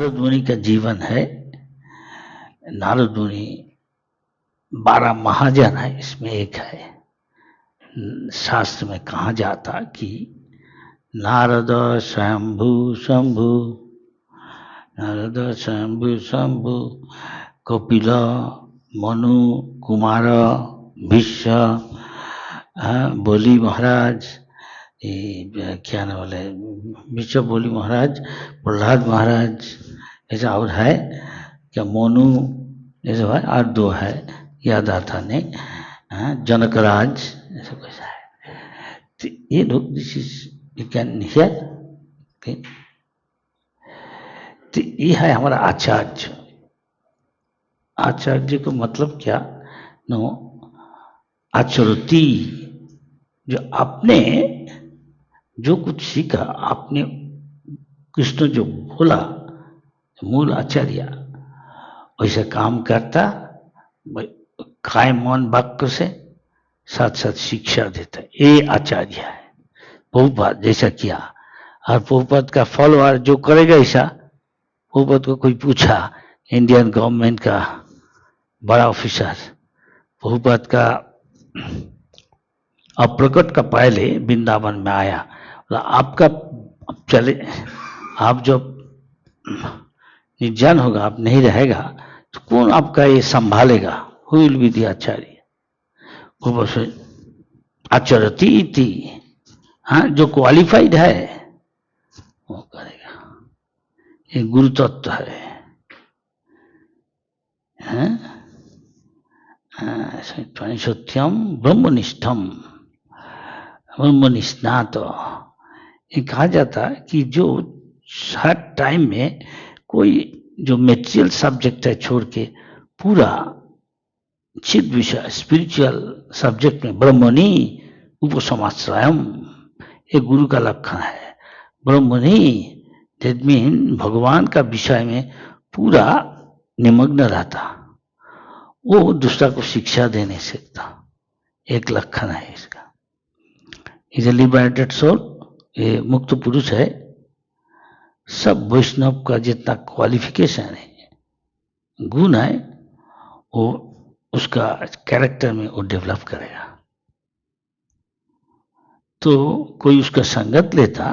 नारद मुनि का जीवन है। नारद मुनि 12 महाजन है, इसमें एक है। शास्त्र में कहा जाता कि नारद शंभु शंभु, नारद शंभु शंभु, कपिल, मनु, कुमार, भीष्म, बोली महाराज, क्या नाम बोले, विश्व बोली महाराज, प्रहलाद महाराज, ऐसा और है क्या, मोनू, ऐसा है, और 2 है, याद आता नहीं, जनकराज, ऐसा कुछ है। तो ये लोग, this is you can hear, तो ये है हमारा आचार्य। आचार्य को मतलब क्या, नो आचरती, जो आपने जो कुछ सीखा, आपने कृष्ण जो बोला, मूल आचार्य वैसे काम करता, काय मौन वाक्य से साथ साथ शिक्षा देता, ये आचार्य है। प्रभुपाद जैसा किया, और प्रभुपाद का फॉलोअर जो करेगा ऐसा, प्रभुपाद को कोई पूछा, इंडियन गवर्नमेंट का बड़ा ऑफिसर, प्रभुपाद का अप्रकट का पहले वृंदावन में आया, आपका चले, आप जब निर्जन होगा, आप नहीं रहेगा, तो कौन आपका ये संभालेगा, हु विल बी द आचार्य, वो बस आचरती थी, हाँ, जो क्वालिफाइड है वो करेगा, ये गुरु तत्व है, सत्यम ब्रह्मनिष्ठम, ब्रह्मनिष्णात। ये कहा जाता कि जो हर टाइम में कोई जो मेटेरियल सब्जेक्ट है छोड़ के पूरा चिद विषय स्पिरिचुअल सब्जेक्ट में ब्रह्मणि उपसमाश्रयम, ये गुरु का लक्षण है। ब्रह्मणि दैट मीन भगवान का विषय में पूरा निमग्न रहता, वो दूसरा को शिक्षा दे नहीं सकता, एक लक्षण है इसका। इज ए लिबरेटेड सोल, ये मुक्त पुरुष है। सब वैष्णव का जितना क्वालिफिकेशन है, गुण है, वो उसका कैरेक्टर में वो डेवलप करेगा। तो कोई उसका संगत लेता,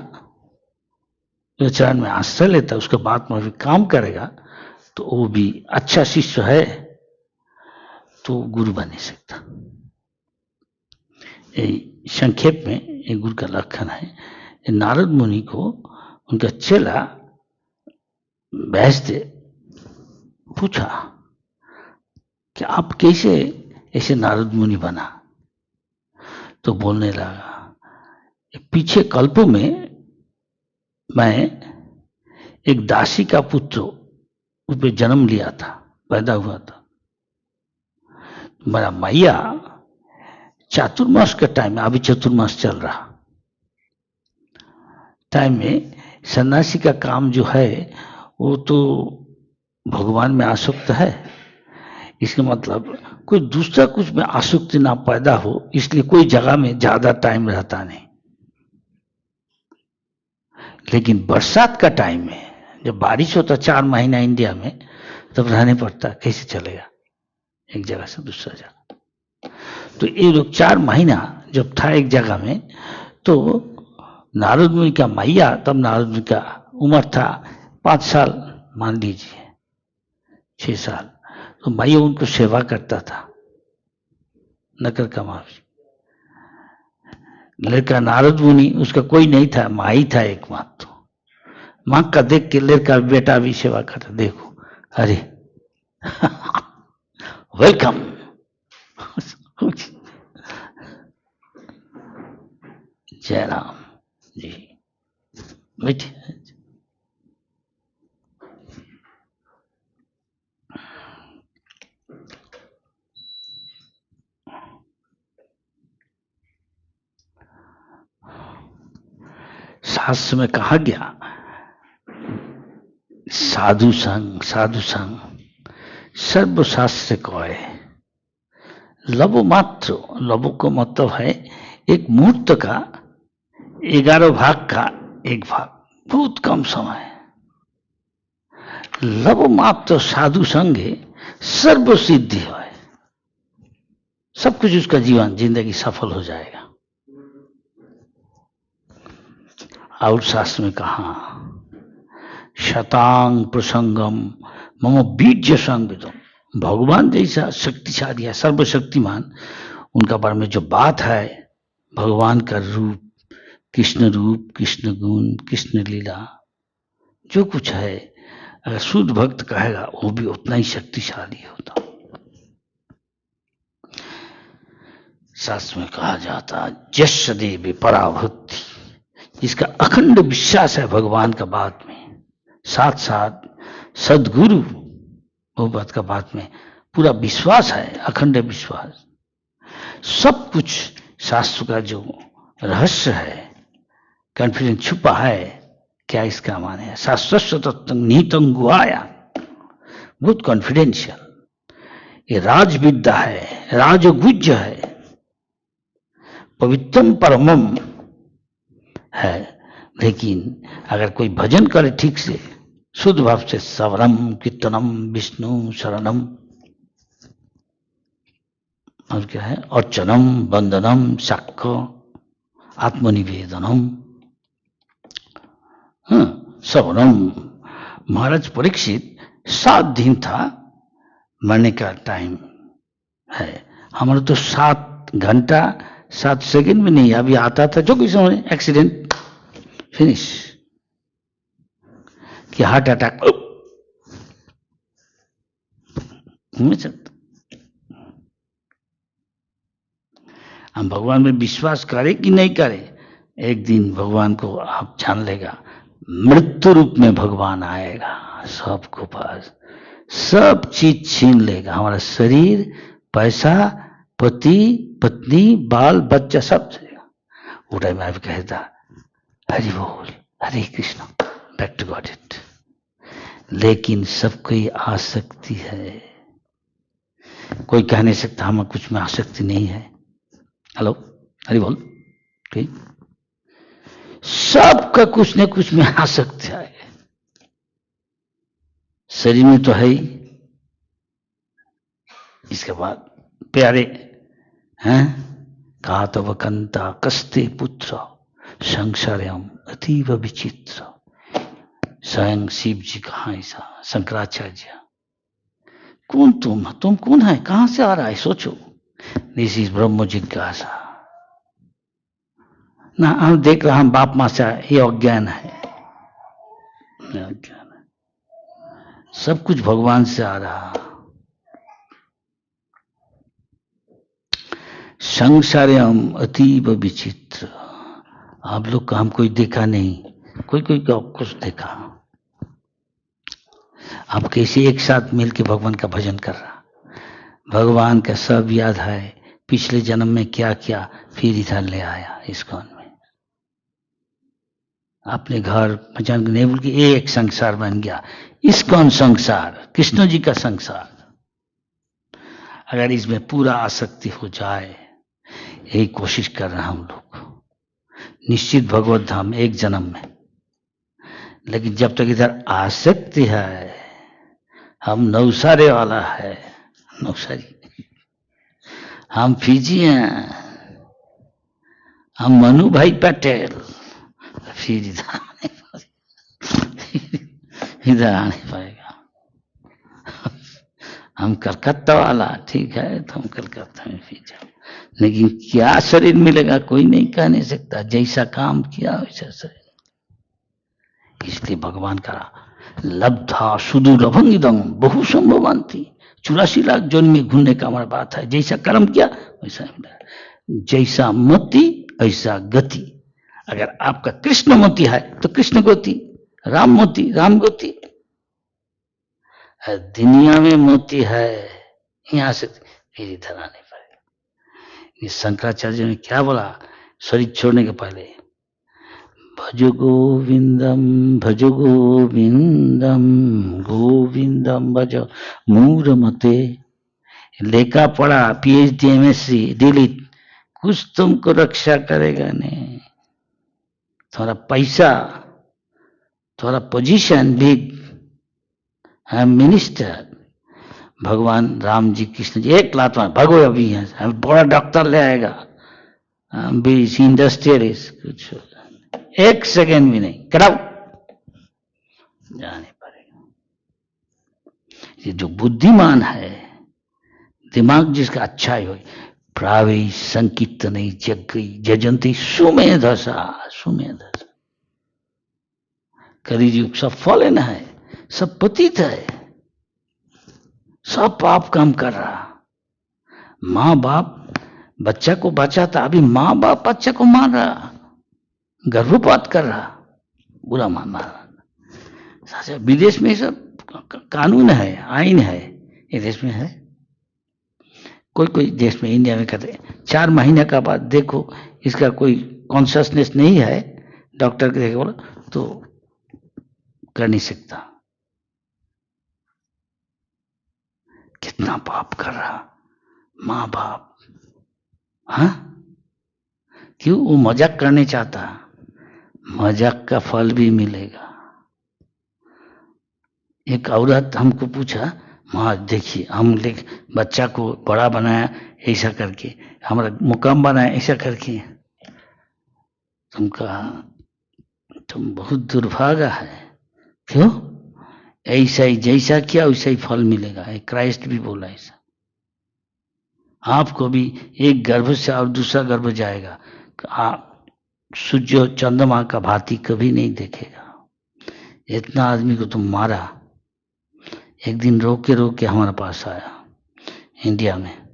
चरण में आश्रय लेता, उसके बाद में भी काम करेगा, तो वो भी अच्छा शिष्य है, तो गुरु बन नहीं सकता। संक्षेप में ये गुरु का लक्षण है। नारद मुनि को उनका चेला बहस पूछा कि आप कैसे ऐसे नारद मुनि बना, तो बोलने लगा, पीछे कल्पों में मैं एक दासी का पुत्र उस पर जन्म लिया था, पैदा हुआ था। मेरा मैया चातुर्मास के टाइम में, अभी चतुर्मास चल रहा टाइम में, सन्यासी का काम जो है वो तो भगवान में आसक्त है, इसका मतलब कोई दूसरा कुछ में आसक्ति ना पैदा हो, इसलिए कोई जगह में ज्यादा टाइम रहता नहीं। लेकिन बरसात का टाइम में जब बारिश होता 4 महीना इंडिया में, तब रहने पड़ता, कैसे चलेगा एक जगह से दूसरा जगह। तो ये लोग 4 महीना जब था एक जगह में, तो नारद मुनि का मैया, तब नारद मुनि का उम्र था 5 साल, मान लीजिए 6 साल, तो मैया उनको सेवा करता था, नकर का माफी। लड़का नारद मुनि, उसका कोई नहीं था, माँ ही था एकमात्र। माँ का देख के लड़का बेटा भी सेवा करता, देखो, अरे वेलकम। जय राम जी, बैठिए। शास्त्र में कहा गया, साधु संग सर्वशास्त्र कहे, लबो मात्र, लबो को मतलब है एक मुहूर्त का 11 भाग का 1 भाग, बहुत कम समय। लव मात्र साधु संगे सर्व सिद्धि है, सब कुछ उसका जीवन जिंदगी सफल हो जाएगा। और शास्त्र में कहा शतांग प्रसंगम मम बीज संविदम, भगवान जैसा शक्तिशाली है, सर्वशक्तिमान, उनका बारे में जो बात है, भगवान का रूप, कृष्ण रूप, कृष्ण गुण, कृष्ण लीला, जो कुछ है, अगर शुद्ध भक्त कहेगा वो भी उतना ही शक्तिशाली होता। शास्त्र में कहा जाता जश देवी पराभक्ति, जिसका अखंड विश्वास है भगवान का बात में, साथ साथ सदगुरु भगवत का बात में पूरा विश्वास है, अखंड विश्वास, सब कुछ शास्त्र का जो रहस्य है, कॉन्फिडेंस छुपा है, क्या इसका मान है? शास्त्र तत्व नीतम गुआया, बहुत कॉन्फिडेंशियल, ये राज विद्या है, राजगुज्य है, पवित्रम परमम है। लेकिन अगर कोई भजन करे ठीक से, शुद्ध भाव से, सवरम कीर्तनम विष्णु शरणम, और क्या है, अर्चनम वंदनम साक्ष्य आत्मनिवेदनम, सवरम। महाराज परीक्षित 7 दिन था मरने का टाइम है, हमारा तो 7 घंटा 7 सेकंड में नहीं, अभी आता था जो किसी ने एक्सीडेंट, फिनिश, कि हार्ट अटैक हम भगवान में विश्वास करें कि नहीं करें, एक दिन भगवान को आप जान लेगा, मृत्यु रूप में भगवान आएगा, सबको पास सब चीज छीन लेगा, हमारा शरीर, पैसा, पति पत्नी, बाल बच्चा, सब छीनेगा। वो टाइम में कहता हरि बोल, Hare Krishna, back to Godhead. लेकिन सबको ही आसक्ति है, कोई कह नहीं सकता हमें कुछ में आसक्ति नहीं है। हेलो, हरि बोल, ठीक, सबका कुछ न कुछ में आसक्ति है, शरीर में तो है ही, इसके बाद प्यारे हैं, कहा तो वकंता कस्ते पुत्र संसारम अतीव विचित्र, स्वयं शिव जी कहा ऐसा, शंकराचार्य, कौन तुम कौन है, कहां से आ रहा है, सोचो, दिस इज ब्रह्म जिज्ञासा ना। हम देख रहे हम बाप मां से, ये अज्ञान है, अज्ञान है, सब कुछ भगवान से आ रहा। संसारम अतीव विचित्र, आप लोग का हम कोई देखा नहीं, कोई का कुछ देखा, आप कैसे एक साथ मिलके भगवान का भजन कर रहा, भगवान का सब याद है, पिछले जन्म में क्या किया, फिर इधर ले आया इस्कॉन में, अपने घर भजन नहीं बोल के एक संसार बन गया, इस्कॉन संसार, कृष्ण जी का संसार। अगर इसमें पूरा आसक्ति हो जाए, यही कोशिश कर रहा हम लोग, निश्चित भगवत धाम एक जन्म में। लेकिन जब तक इधर आसक्ति है, हम नौसारे वाला है, नौसारी, हम फिजी हैं, हम मनु भाई पटेल, फिर इधर आने पाएगा। हम कलकत्ता वाला, ठीक है, तो हम कलकत्ता में फिर जाओ, लेकिन क्या शरीर मिलेगा कोई नहीं कह नहीं सकता, जैसा काम किया वैसा शरीर। इसलिए भगवान का लब्धा सुदूरभंग इदं बहु संभवांति, 84 लाख जन्म में घूमने का हमारा बात है, जैसा कर्म किया वैसा मिला, जैसा मति ऐसा गति। अगर आपका कृष्ण मोती है तो कृष्ण गोती, राम मोती राम गोती, दुनिया में मोती है, यहां से फिर इधर आने पड़ेगा। इस शंकराचार्य ने क्या बोला शरीर छोड़ने के पहले, भजो गोविंदम गोविंदम भज मूढ़मते, लेखा पढ़ा, PhD MSc डिलीट, कुछ तुमको रक्षा करेगा नहीं, थोड़ा पैसा, थोड़ा पोजीशन भी आई एम मिनिस्टर। भगवान राम जी कृष्ण जी एक लात मार भगो अभी यहाँ से, हमें बड़ा डॉक्टर ले आएगा, हम भी इंडस्ट्रियलिस्ट, कुछ एक सेकेंड भी नहीं, कराओ, जाने पड़ेगा। ये जो बुद्धिमान है, दिमाग जिसका अच्छा ही हो, प्रावे संकीर्तन जग जजंती सुमेधसा, सुमेधसा। कलियुग सब फॉलन है, सब पतित है, सब पाप काम कर रहा। माँ बाप बच्चा को बचाता, अभी माँ बाप बच्चा को मार रहा, गर्भपात कर रहा, बुरा मान रहा। विदेश में सब कानून है, आइन है, ये देश में है? कोई कोई देश में, इंडिया में कहते 4 महीने का बाद देखो इसका कोई कॉन्शियसनेस नहीं है, डॉक्टर के देखे बोला तो कर नहीं सकता। कितना पाप कर रहा माँ बाप। हाँ, क्यों? वो मजाक करने चाहता, मजाक का फल भी मिलेगा। एक औरत हमको पूछा, माँ देखिए हम बच्चा को बड़ा बनाया ऐसा करके, हमारा मुकाम बनाया ऐसा करके। तुम कहा तुम बहुत दुर्भागा है। क्यों? ऐसा ही जैसा किया वैसा ही फल मिलेगा, क्राइस्ट भी बोला ऐसा। आपको भी एक गर्भ से और दूसरा गर्भ जाएगा, आप सूर्य चंद्रमा का भांति कभी नहीं देखेगा। इतना आदमी को तुम मारा। एक दिन रोक के हमारे पास आया इंडिया में,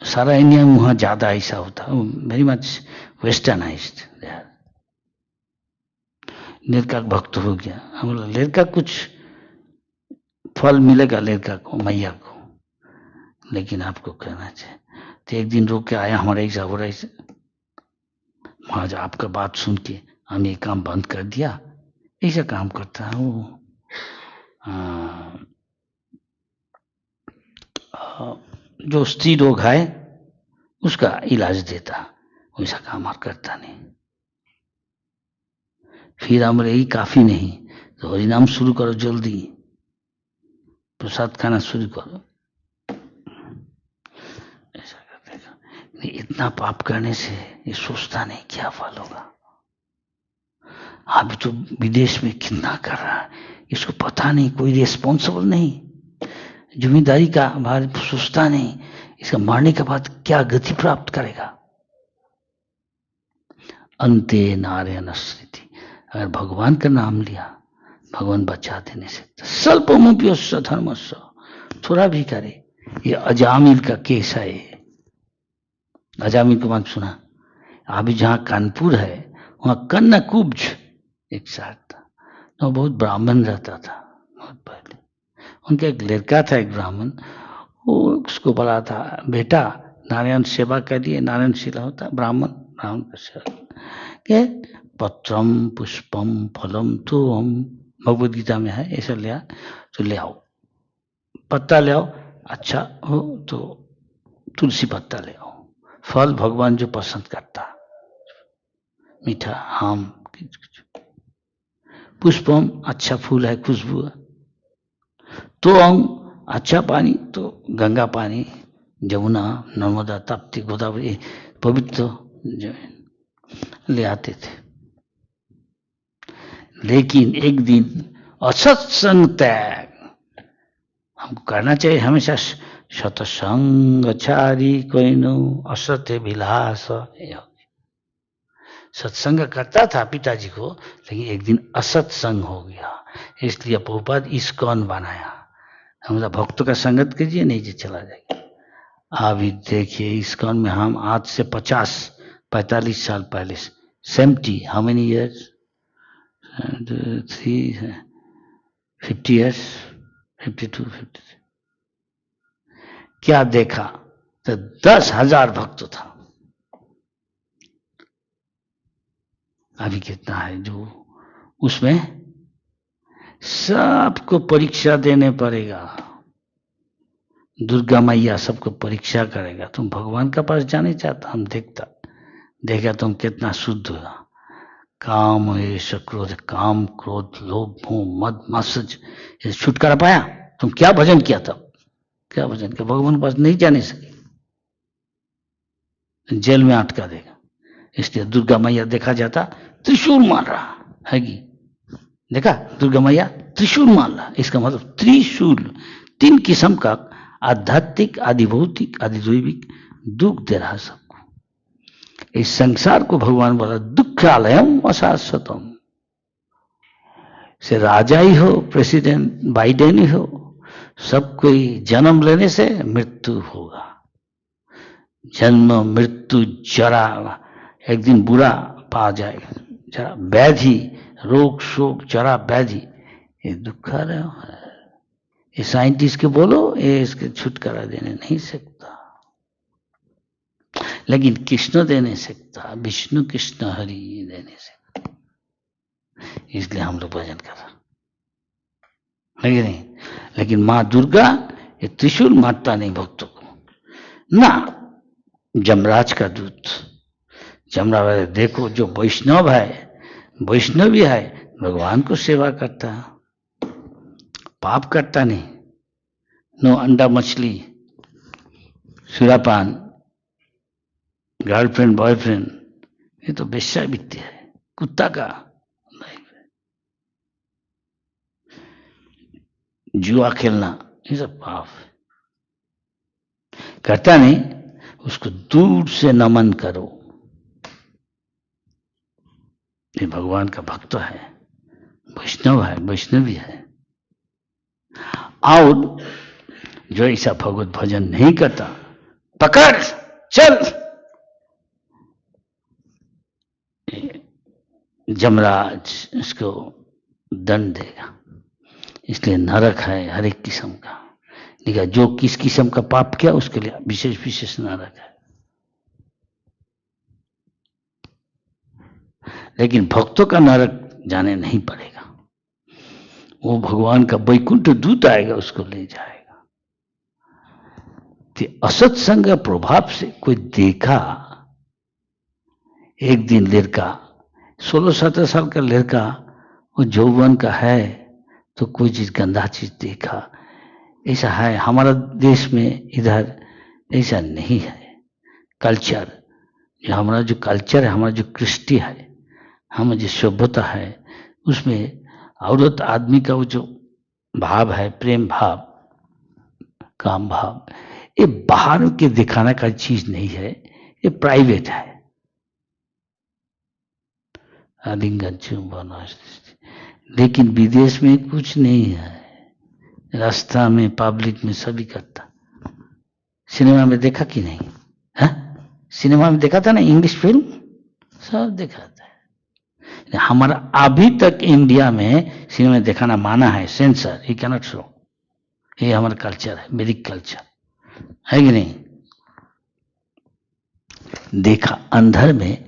सारा इंडिया में वहां ज्यादा ऐसा होता, वेरी मच वेस्टर्नाइज्ड। लड़का भक्त हो गया, हम बोला लड़का कुछ फल मिलेगा लड़का को, मैया को, लेकिन आपको कहना चाहिए। तो एक दिन रोक के आया हमारे ऐसा हो रहा है, महाराज आपका बात सुन के हम ये काम बंद कर दिया। ऐसा काम करता है वो, जो स्त्री रोग है उसका इलाज देता, वैसा काम और करता नहीं। फिर हम यही काफी नहीं तो हरिनाम शुरू करो, जल्दी प्रसाद खाना शुरू करो। ऐसा करते इतना पाप करने से ये सोचता नहीं क्या फल होगा। अभी तो विदेश में कितना कर रहा है, इसको पता नहीं, कोई रिस्पॉन्सिबल नहीं, जिम्मेदारी का भार सोचता नहीं, इसका मरने के बाद क्या गति प्राप्त करेगा। अंते नारायण स्मृति, अगर भगवान का नाम लिया भगवान बचा देने से स्वल्पमप्यस्य धर्मस्य, थोड़ा भी करे। ये अजामिल का केस है। अजामिल को बात सुना, अभी जहां कानपुर है वहां कन्ना कुब्ज एक साथ था, तो बहुत ब्राह्मण रहता था बहुत पहले। उनका एक लड़का था, एक ब्राह्मण, वो उसको बोला था बेटा नारायण सेवा कर लिए, नारायण शिला होता ब्राह्मण, ब्राह्मण का सेवा के पत्रम पुष्पम फलम तो हम भगवद गीता में है, ऐसा लिया तो ले आओ, पत्ता ले आओ, अच्छा हो तो तुलसी पत्ता ले आओ, फल भगवान जो पसंद करता, मीठा आम, पुष्पम अच्छा फूल है, खुशबू है, तो हम अच्छा पानी तो गंगा पानी, जमुना, नर्मदा, ताप्ती, गोदावरी पवित्र जो ले आते थे। लेकिन एक दिन असत्संग त्याग हमको करना चाहिए हमेशा। सत्संगचारी कोई नो असत्य विलास, सत्संग करता था पिताजी को, लेकिन एक दिन असत्संग हो गया, इसलिए प्रभुपाद इस्कॉन बनाया। हमारा भक्तों का संगत कीजिए, नहीं जी चला जाएगा। अभी देखिए इस्कॉन में हम आज से 45 साल पहले, 70, हाउ मेनी इयर्स, 50 इयर्स, 52, 53, क्या देखा तो 10,000 भक्त था। अभी कितना है जो उसमें सबको परीक्षा देने पड़ेगा, दुर्गा मैया सबको परीक्षा करेगा। तुम भगवान का पास जाने चाहता, हम देखा तुम कितना शुद्ध हुआ, काम ऐश क्रोध, काम क्रोध लोभ मोह मद मत्सर्य, ये छुटकारा पाया। तुम क्या भजन किया तब, क्या भजन किया, भगवान पास नहीं जाने सके, जेल में अटका देगा। इसलिए दुर्गा मैया देखा जाता त्रिशूल मार रहा है कि देखा, दुर्गा मैया त्रिशूल मार रहा, इसका मतलब त्रिशूल 3 किस्म का आध्यात्मिक, आदि भौतिक, आदि दैविक दुख दे रहा सबको। इस संसार को भगवान बोला दुखालयम अशाश्वतम। से राजा ही हो, प्रेसिडेंट बाइडेन ही हो, सब कोई जन्म लेने से मृत्यु होगा। जन्म मृत्यु जरा, एक दिन बुरा पा जाएगा, जरा व्याधि, रोग शोक जरा व्याधि, ये दुखालय है। ये साइंटिस्ट के बोलो, ये इसके छुटकारा देने नहीं सकता, लेकिन कृष्ण दे नहीं सकता, विष्णु कृष्ण हरि दे नहीं सकता। इसलिए हम लोग भजन कर रहे हैं, नहीं। लेकिन माँ दुर्गा ये त्रिशूल मारता नहीं भक्तों को ना। जमराज का दूत, जमराज देखो, जो वैष्णव है, वैष्णवी है, भगवान को सेवा करता, पाप करता नहीं। नो अंडा मछली, सुरापान, गर्लफ्रेंड बॉयफ्रेंड, ये तो वेश्यावृत्ति है, कुत्ता का लाइफ है। जुआ खेलना, ये सब पाप है, करता नहीं, उसको दूर से नमन करो। ये भगवान का भक्त है, वैष्णव है, वैष्णवी है। और जो ऐसा भगवत भजन नहीं करता, पकड़ चल, जमराज इसको दंड देगा। इसलिए नरक है हर एक किस्म का, लेकिन जो किस किस्म का पाप किया उसके लिए विशेष विशेष नरक है। लेकिन भक्तों का नरक जाने नहीं पड़ेगा, वो भगवान का वैकुंठ दूत आएगा, उसको ले जाएगा। तो असत्संग प्रभाव से कोई देखा, एक दिन लड़का 16-17 साल का लड़का, वो यौवन का है, तो कोई चीज गंदा चीज देखा, ऐसा है हमारा देश में, इधर ऐसा नहीं है। कल्चर, हमारा जो कल्चर है, हमारा जो कृष्टि है, हमारी जो सभ्यता है, उसमें औरत आदमी का वो जो भाव है, प्रेम भाव, काम भाव, ये बाहर के दिखाने का चीज नहीं है, ये प्राइवेट है। आलिंगन चुंबन, लेकिन विदेश में कुछ नहीं है, रास्ता में, पब्लिक में सभी करता। सिनेमा में देखा कि नहीं है? सिनेमा में देखा था ना, इंग्लिश फिल्म सब देखा था। हमारा अभी तक इंडिया में सिनेमा दिखाना माना है, सेंसर, ही कैनॉट शो। ये हमारा कल्चर है, वैदिक कल्चर है कि नहीं। देखा अंधर में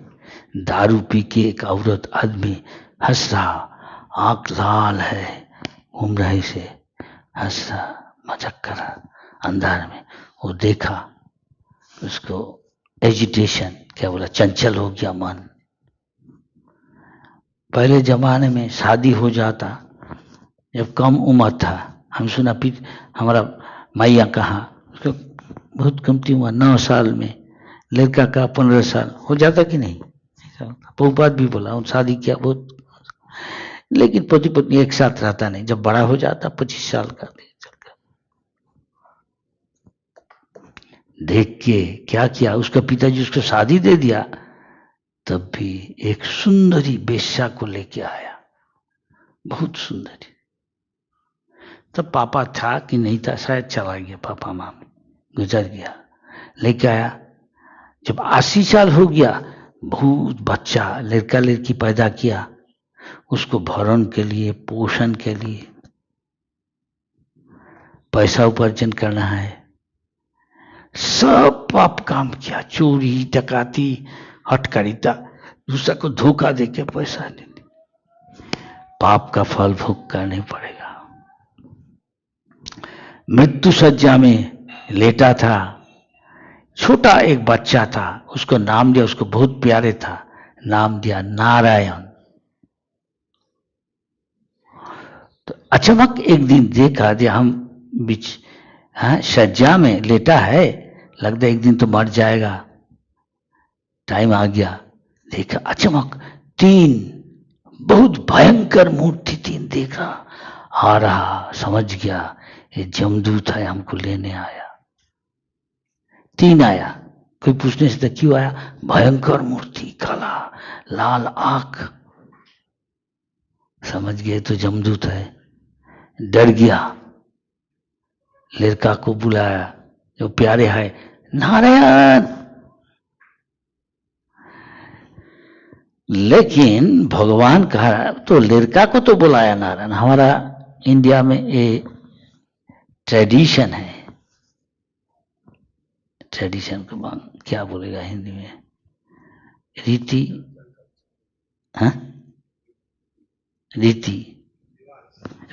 दारू पी के एक औरत आदमी हंस रहा, आंख लाल है, घूम रही से हंस रहा, मजाक कर रहा अंधार में। वो देखा, उसको एजिटेशन, क्या बोला, चंचल हो गया मन। पहले जमाने में शादी हो जाता जब कम उम्र था, हम सुना हमारा मैया कहा, उसका बहुत कमती उम्र, 9 साल में, लड़का का 15 साल हो जाता कि नहीं। बहुबात भी बोला, शादी किया बहुत, लेकिन पति पत्नी एक साथ रहता नहीं। जब बड़ा हो जाता 25 साल का, देख के क्या किया, उसका पिताजी उसको शादी दे दिया। तब भी एक सुंदरी वेश्या को लेके आया, बहुत सुंदरी। तब पापा था कि नहीं था, शायद चला गया, पापा माँ गुजर गया, लेके आया। जब 80 साल हो गया, बहुत बच्चा, लड़का लड़की पैदा किया, उसको भरण के लिए, पोषण के लिए पैसा उपार्जन करना है, सब पाप काम किया, चोरी डकाती हठकारिता, दूसरा को धोखा देके पैसा ले ली। पाप का फल भोग करना पड़ेगा। मृत्यु सज्जा में लेटा था, छोटा एक बच्चा था, उसको नाम दिया, उसको बहुत प्यारे था, नाम दिया नारायण। अचानक एक दिन देखा कि हम बीच शज्या में लेटा है, लगता है एक दिन तो मर जाएगा, टाइम आ गया। देखा अचानक 3 बहुत भयंकर मूर्ति 3 देख रहा, आ रहा, समझ गया ये जमदूत है, हमको लेने आया। 3 आया, कोई पूछने से क्यों आया? भयंकर मूर्ति, काला लाल आंख, समझ गए तो जमदूत है। डर गया, लड़का को बुलाया जो प्यारे है, नारायण। लेकिन भगवान कहा तो लड़का को तो बुलाया नारायण। हमारा इंडिया में ये ट्रेडिशन है, ट्रेडिशन को क्या बोलेगा हिंदी में, रीति, रीति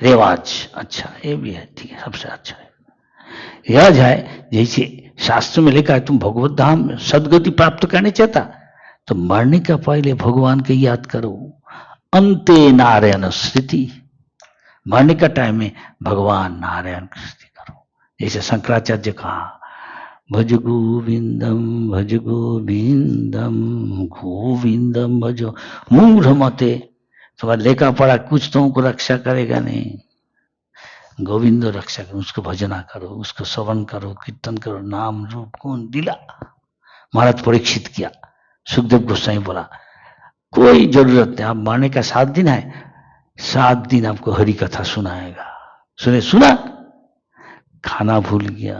रिवाज। अच्छा, ये भी है, ठीक है, सबसे अच्छा है रिवाज है। जैसे शास्त्र में लिखा है तुम भगवत धाम सदगति प्राप्त करने चाहता तो मरने का पहले भगवान के याद करो, अंते नारायण स्मृति। मरने का टाइम में भगवान नारायण की स्तुति करो। जैसे शंकराचार्य कहा, भज गोविंदम भज गोविंदम गोविंदम भजो मूढ़ मते। तुम्हारा लेखा पड़ा कुछ तुमको रक्षा करेगा नहीं, गोविंद रक्षा करो, उसको भजना करो, उसको श्रवण करो, कीर्तन करो, नाम रूप गुण दिला। महाराज परीक्षित किया, सुखदेव गोस्वामी बोला कोई जरूरत नहीं, आप मरने का 7 दिन है, 7 दिन आपको हरि कथा सुनाएगा। सुना, खाना भूल गया,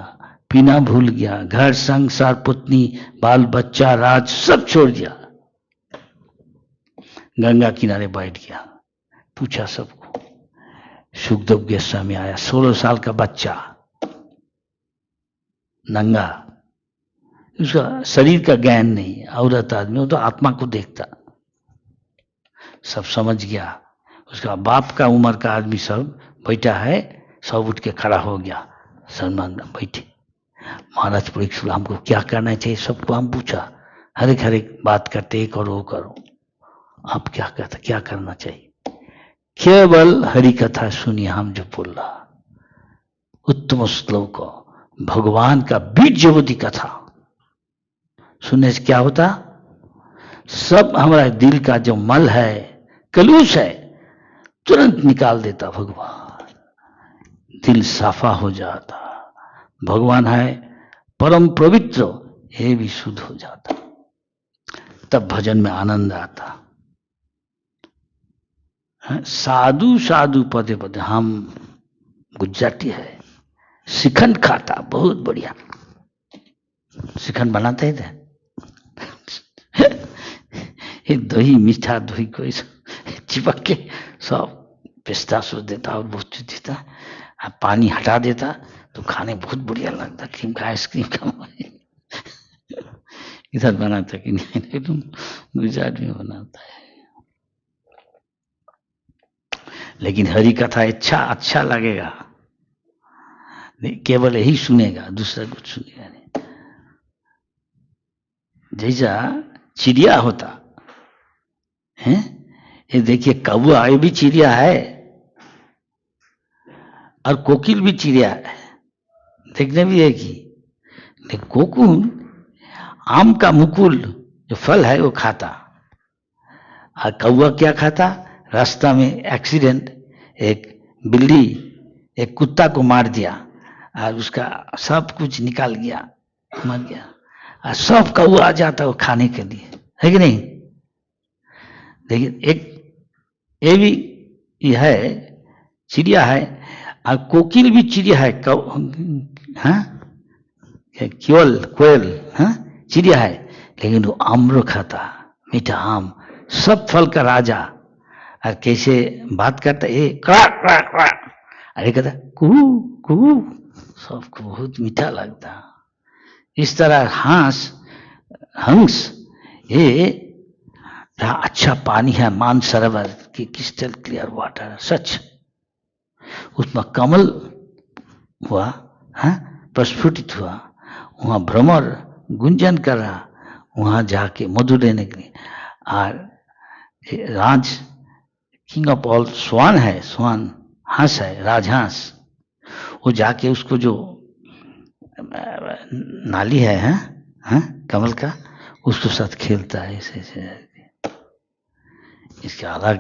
पीना भूल गया, घर संसार पत्नी बाल बच्चा राज सब छोड़ दिया, गंगा किनारे बैठ गया, पूछा सबको। सुखदेव गोस्वामी आया, 16 साल का बच्चा, नंगा, उसका शरीर का ज्ञान नहीं, औरत आदमी, वो तो आत्मा को देखता, सब समझ गया। उसका बाप का उम्र का आदमी सब बैठा है, सब उठ के खड़ा हो गया, सम्मान बैठे। महाराज परीक्षित, हमको क्या करना चाहिए, सबको हम पूछा, हर एक बात करते, ये करो वो करो, आप क्या कहते, क्या करना चाहिए? केवल हरि कथा सुनिए, हम जो बोल रहा उत्तम श्लोक, भगवान का बीजवती कथा सुनने से क्या होता, सब हमारा दिल का जो मल है, कलुष है, तुरंत निकाल देता भगवान, दिल साफा हो जाता। भगवान है परम पवित्र, ये भी शुद्ध हो जाता, तब भजन में आनंद आता। साधु साधु पदे पदे, हम गुजराती है, शिखंड खाता, बहुत बढ़िया शिखंड बनाते थे। ये दही, मीठा दही को चिपक के सब पिस्ता सो देता और बहुत देता, पानी हटा देता तो खाने बहुत बढ़िया लगता, क्रीम का आइसक्रीम का। इधर बनाता कि नहीं, तुम गुजरात में बनाता है। लेकिन हरि कथा अच्छा लगेगा, केवल यही सुनेगा, दूसरा कुछ सुनेगा नहीं। जैसा चिड़िया होता है, ये देखिए कौवा, ये भी चिड़िया है, और कोकिल भी चिड़िया है, देखने भी एक ही। कोकुल आम का मुकुल जो फल है वो खाता, और कौवा क्या खाता, रास्ता में एक्सीडेंट, एक बिल्ली एक कुत्ता को मार दिया और उसका सब कुछ निकाल गया, मर गया, और सब कौवा आ जाता वो खाने के लिए, है कि नहीं? लेकिन एक ये भी ये है, चिड़िया है, और कोकिल भी चिड़िया है, कोयल चिड़िया है, लेकिन वो आम्र खाता, मीठा आम, सब फल का राजा। और कैसे बात करता है, अरे कहता कुहू कुहू, सबको बहुत मीठा लगता। इस तरह हंस ये अच्छा पानी है, मानसरोवर की क्रिस्टल क्लियर वाटर, सच उसमें कमल हुआ, प्रस्फुटित हुआ, वहां भ्रमर गुंजन कर रहा, वहां जाके मधु लेने के लिए। और राज किंग ऑफ ऑल स्वान है, स्वान हंस है, राजहंस, वो जाके उसको जो नाली है, कमल का, उसके साथ खेलता है ऐसे ऐसे। इसका अलग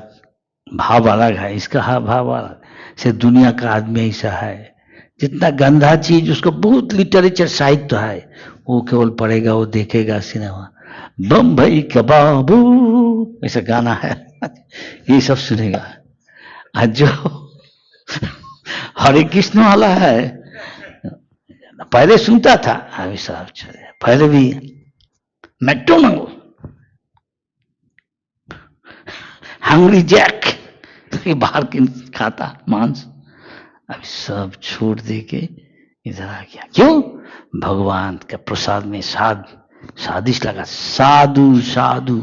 भाव अलग है, इसका भाव अलग से। दुनिया का आदमी ऐसा है, जितना गंदा चीज उसको बहुत लिटरेचर साहित्य है, वो केवल पढ़ेगा, वो देखेगा सिनेमा। बम्बई कबाबू ऐसा गाना है ये सब सुनेगा। आज जो हरे कृष्ण वाला है, पहले सुनता था, अभी साहब चले पहले भी मैकडोनल्ड, हंग्री जैक, ये बाहर के खाता मांस, अभी सब छोड़ दे के इधर आ गया। क्यों? भगवान का प्रसाद में स्वादिष्ट लगा। साधु साधु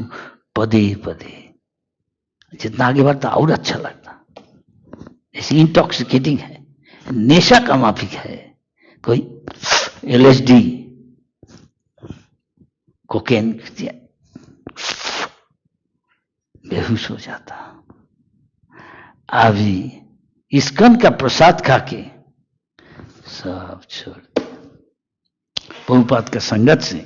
पदे पदे, जितना आगे बढ़ता और अच्छा लगता। ऐसी इंटॉक्सिकेटिंग है, नेशा का माफिक है। कोई LSD कोकेन बेहोश हो जाता। अभी इस्कन का प्रसाद खाके सब छोड़ दिया, प्रभुपाद का संगत से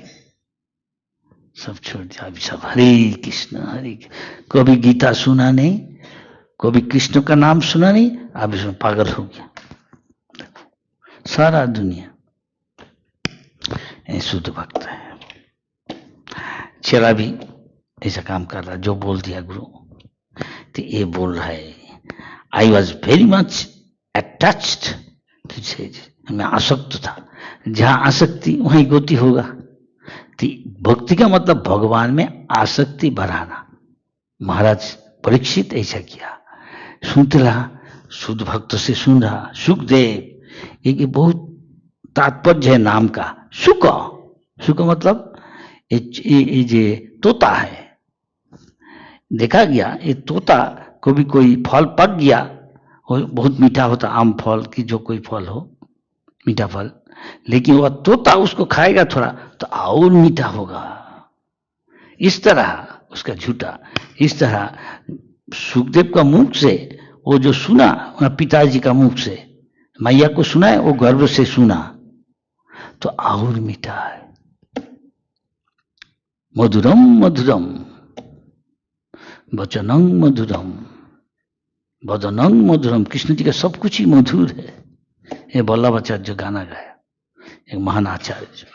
सब छोड़ दिया। अभी सब हरे कृष्ण हरे कृष्ण। कभी गीता सुना नहीं, कभी कृष्ण का नाम सुना नहीं, अब इसमें पागल हो गया। सारा दुनिया शुद्ध भक्त है। चला भी ऐसा काम कर रहा, जो बोल दिया गुरु, तो ये बोल रहा है, I was very much attached तुझे, मैं आसक्त था। जहां आसक्ति वहीं गति होगा। तो भक्ति का मतलब भगवान में आसक्ति बढ़ाना। महाराज परीक्षित ऐसा किया, सुनते रहा, शुद्ध भक्त से सुन रहा। सुखदेव, एक बहुत तात्पर्य है नाम का, सुख। सुख मतलब ये जे तोता है, देखा गया ये तोता को भी कोई फल पक गया, वो बहुत मीठा होता, आम फल की जो कोई फल हो, मीठा फल, लेकिन वह तोता उसको खाएगा थोड़ा तो और मीठा होगा। इस तरह उसका झूठा, इस तरह सुखदेव का मुख से वो जो सुना, पिताजी का मुख से मैया को सुना है, वो गर्व से सुना तो और मीठा है। मधुरम मधुरम वचनं मधुरम वदनं मधुरम। कृष्ण जी का सब कुछ ही मधुर है। ये वल्लभाचार्य जो गाना गाया, एक महान आचार्य,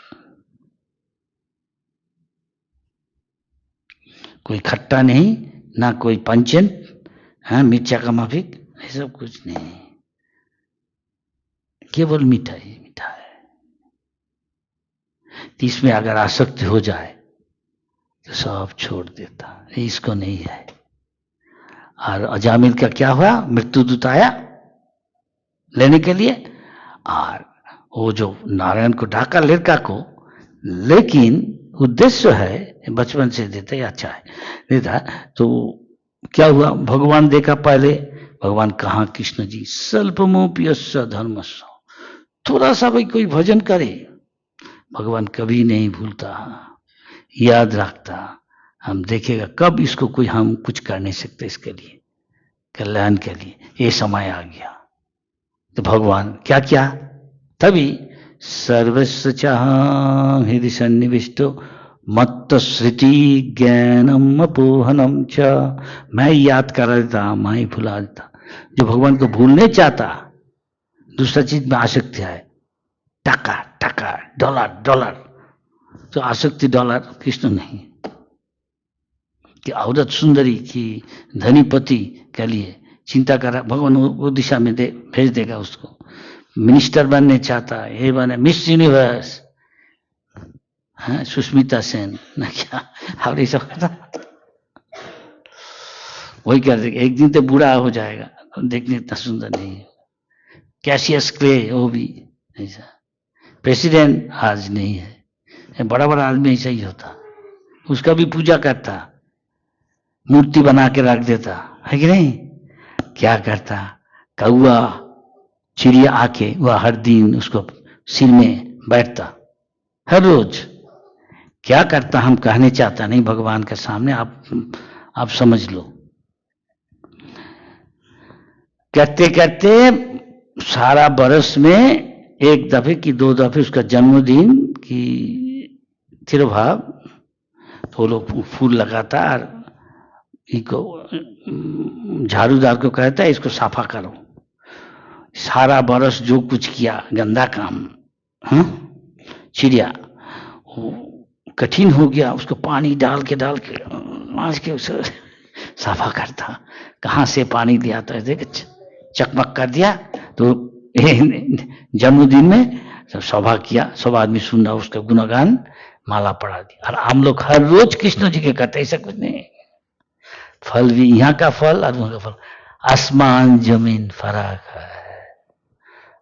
कोई खट्टा नहीं ना कोई पंचन, मिर्चा का माफिक, ये सब कुछ नहीं, केवल मीठा ही मीठा है। इसमें अगर आसक्ति हो जाए तो सब छोड़ देता, इसको नहीं है। और अजामिल का क्या हुआ? मृत्यु दूत आया लेने के लिए, और वो जो नारायण को ढाका लड़का को, लेकिन उद्देश्य है बचपन से देते अच्छा है देता। तो क्या हुआ? भगवान देखा पहले, भगवान कहाँ? कृष्ण जी स्वल्पमोप्यस्य धर्मस्य, थोड़ा सा भाई कोई भजन करे, भगवान कभी नहीं भूलता, याद रखता। हम देखेगा कब इसको कोई हम कुछ कर नहीं सकते, इसके लिए कल्याण के लिए ये समय आ गया। तो भगवान क्या क्या? तभी सर्वस्व चाहं हृदय सन्निविष्टो मत्त श्रुति ज्ञानम अपोहनम च। मैं याद कर देता, मैं भुला देता। जो भगवान को भूलने चाहता, दूसरा चीज में आसक्ति है, टका टका डॉलर डॉलर, तो आसक्ति डॉलर, कृष्ण नहीं। कि औरत सुंदरी की धनीपति के लिए चिंता कर रहा, भगवान वो दिशा में भेज देगा उसको। मिनिस्टर बनने चाहता है, ये बने मिस यूनिवर्स, सुष्मिता सेन ना क्या, और ये सब वही कर देगा। एक दिन तो बूढ़ा हो जाएगा, देखने इतना सुंदर नहीं है। कैसियस क्ले, वो भी ऐसा। प्रेसिडेंट आज नहीं है, बड़ा बड़ा आदमी ऐसा ही होता, उसका भी पूजा करता, मूर्ति बना के रख देता है कि नहीं। क्या करता? कौआ चिड़िया आके वह हर दिन उसको सिर में बैठता, हर रोज। क्या करता हम कहने चाहता नहीं भगवान के सामने, आप समझ लो। करते करते सारा बरस में एक दफे की दो दफे उसका जन्मदिन की तिरुभाव तो लोग फूल लगाता और इको झाड़ूदार को कहता है इसको साफा करो। सारा बरस जो कुछ किया गंदा काम, हाँ, चिड़िया कठिन हो गया, उसको पानी डाल के मांझ के उसे साफा करता। कहाँ से पानी दिया तो देख चकमक कर दिया। तो जन्मदिन में सभा किया, सब आदमी सुन रहा, उसका गुणगान माला पढ़ा दिया। और हम लोग हर रोज कृष्ण जी के करते, ऐसा कुछ नहीं। फल भी यहाँ का फल और वहां का फल, आसमान जमीन फर्क है।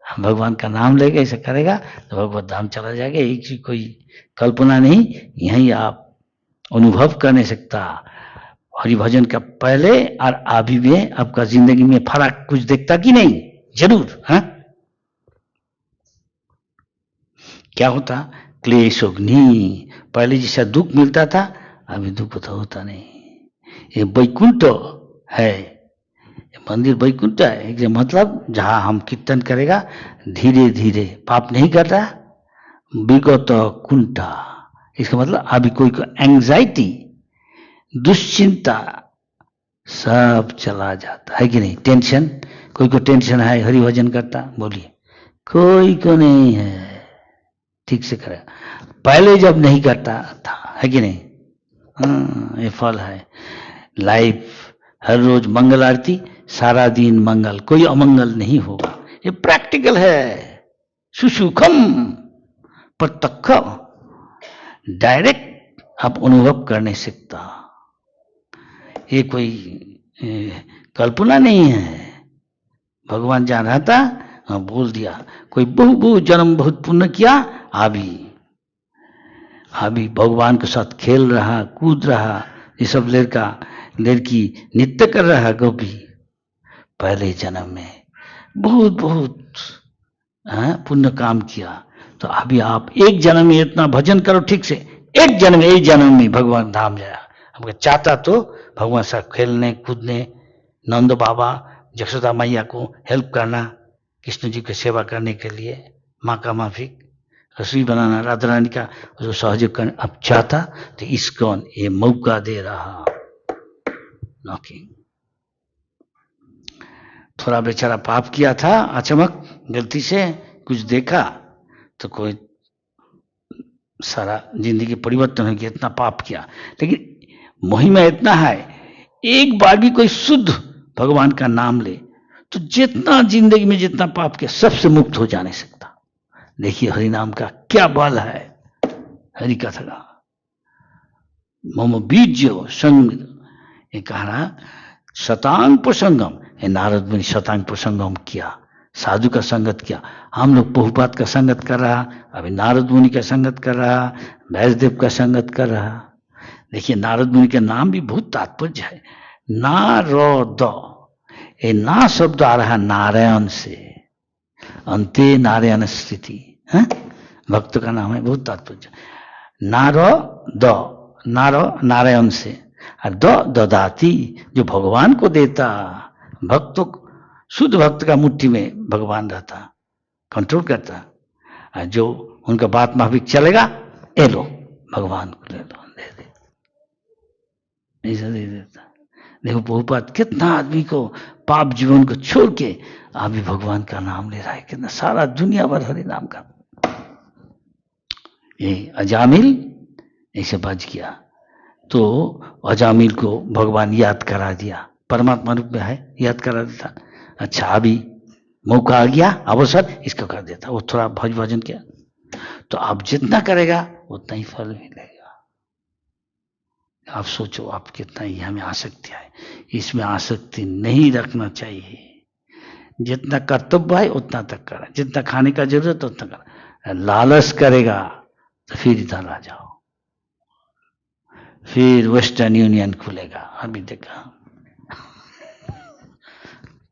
भगवान का नाम लेके ऐसा करेगा तो भगवत धाम चला जाएगा। एक चीज कोई कल्पना नहीं, यही आप अनुभव कर नहीं सकता। हरि भजन का पहले और अभी में आपका जिंदगी में फर्क कुछ देखता कि नहीं? जरूर। हाँ, क्या होता? क्लेश अग्नि, पहले जैसा दुख मिलता था अभी दुख तो होता नहीं। ये वैकुंठ है, मंदिर वैकुंठ है, मतलब जहां हम कीर्तन करेगा धीरे धीरे, पाप नहीं कर रहा, विगत कुंठा। इसका मतलब अभी कोई को एंजाइटी दुश्चिंता सब चला जाता है कि नहीं? टेंशन, कोई को टेंशन है हरि भजन करता, बोलिए कोई को नहीं है, ठीक से करे। पहले जब नहीं करता था, है कि नहीं? ये फल है। लाइफ हर रोज मंगल आरती, सारा दिन मंगल, कोई अमंगल नहीं होगा। ये प्रैक्टिकल है, सुसुखम प्रत्यक्ष, डायरेक्ट आप अनुभव कर नहीं सकता। ये कोई कल्पना नहीं है। भगवान जान रहा था, हाँ बोल दिया। कोई बहुत जन्म बहुत पुण्य किया, अभी भगवान के साथ खेल रहा, कूद रहा, ये सब लड़की नृत्य कर रहा गोपी, पहले जन्म में बहुत पुण्य काम किया। तो अभी आप एक जन्म में इतना भजन करो ठीक से, एक जन्म में भगवान धाम जाया। हमको चाहता तो भगवान साथ खेलने कूदने, नंद बाबा यशोदा मैया को हेल्प करना, कृष्ण जी की सेवा करने के लिए, माँ का माफिक रसोई बनाना, राधा रानी का जो सहयोग करना अब चाहता, तो इसको ये मौका दे रहा। नॉकिंग, थोड़ा बेचारा पाप किया था, अचानक गलती से कुछ देखा तो कोई सारा जिंदगी परिवर्तन हो गया, इतना पाप किया। लेकिन महिमा इतना है, एक बार भी कोई शुद्ध भगवान का नाम ले तो जितना जिंदगी में जितना पाप किया सबसे मुक्त हो जा नहीं सकता। देखिए हरि नाम का क्या बल है, हरि कथा का मम बीज्यो संग, ये कहा शतांग प्रसंगम, ये नारद मुनि शतांग प्रसंगम किया, साधु का संगत किया। हम लोग बहुपात का संगत कर रहा, अभी नारद मुनि का संगत कर रहा, वैष्णदेव का संगत कर रहा। देखिए नारद मुनि का नाम भी बहुत तात्पर्य है। नारद, ये ना शब्द आ रहा नारायण से, अंते नारायण स्थिति, भक्त का नाम है, बहुत तात्पर्य। नारद, नारायण से, और ददाती जो भगवान को देता। भक्तों, शुद्ध भक्त का मुट्ठी में भगवान रहता, कंट्रोल करता। जो उनका बात माफिक चलेगा, ए लो भगवान को ले लो, दे दे, ऐसा दे देता। देखो बहुपात कितना आदमी को पाप जीवन को छोड़ के अभी भगवान का नाम ले रहा है, कितना सारा दुनिया भर हरि नाम का। ये अजामिल ऐसे बच गया, तो अजामिल को भगवान याद करा दिया, परमात्मा रूप में है, याद करा देता। अच्छा अभी मौका आ गया, अवसर इसको कर देता, वो थोड़ा भज भजन किया तो आप जितना करेगा उतना ही फल मिलेगा। आप सोचो आप कितना ही हमें आसक्ति है, इसमें आसक्ति नहीं रखना चाहिए। जितना कर्तव्य है उतना तक करा, जितना खाने का जरूरत उतना करा। लालच करेगा तो फिर इधर आ जाओ, फिर वेस्टर्न यूनियन खुलेगा। अभी देखा